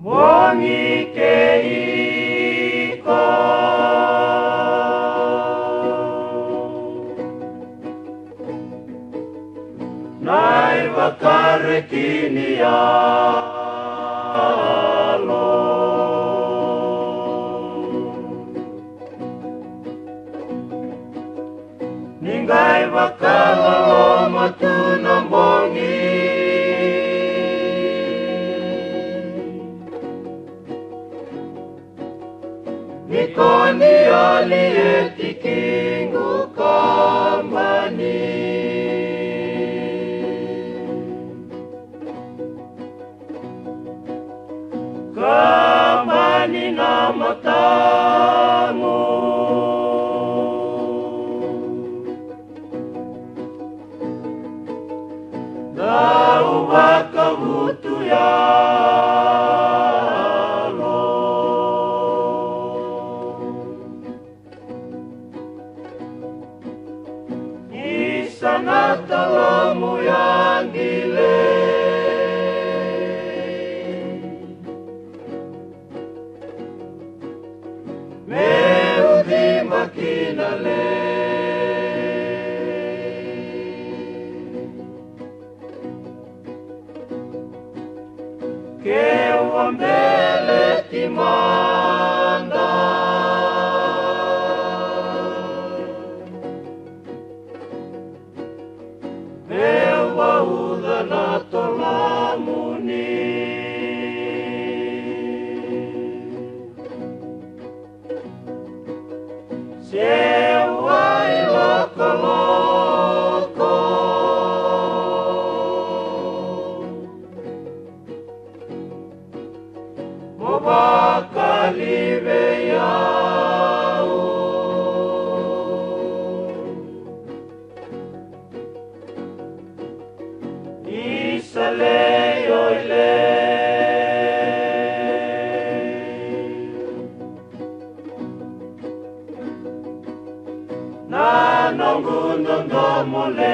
Mongi keiko Nai wakare kini alo Ningai wakalo matuna mongi Nikoni ali etikingu kamani Kamani na matamu Dau waka wutu yalo Isana talamu yang gile Meudi makinale Kewa mbele timanda Mewa uda na tolamuni Sewa iloko-loko Mobakali yau Isaleyoile Nanongunondo molei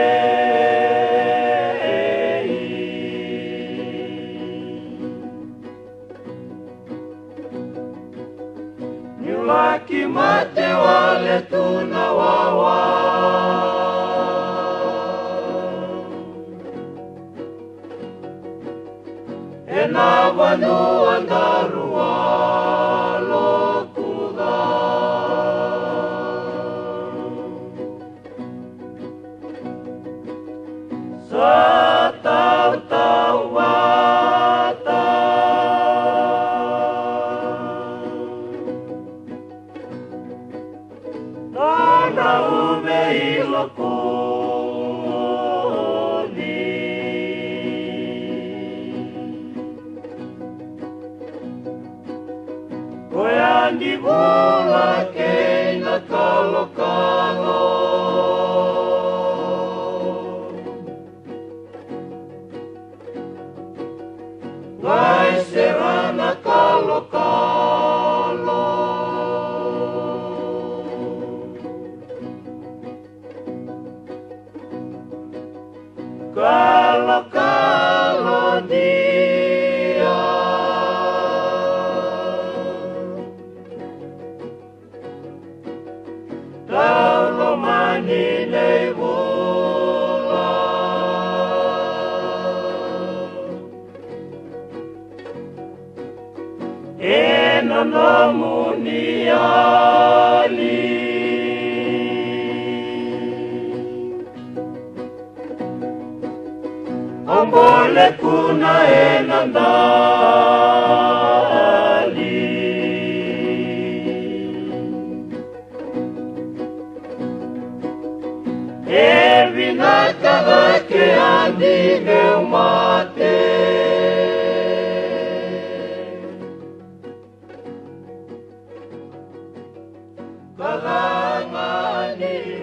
Nyulaki mate wale tunawawa Enavanu andarua lokuda Sa tau-tau bata Nana ume ilokoni Koyandi bula keina kalo-kalo Ngai serana kalo-kalo Kalo-kalo dia Taulo manilei bula Enonomu niali Ombole kuna enandali Evinata ke andi mate Kalangani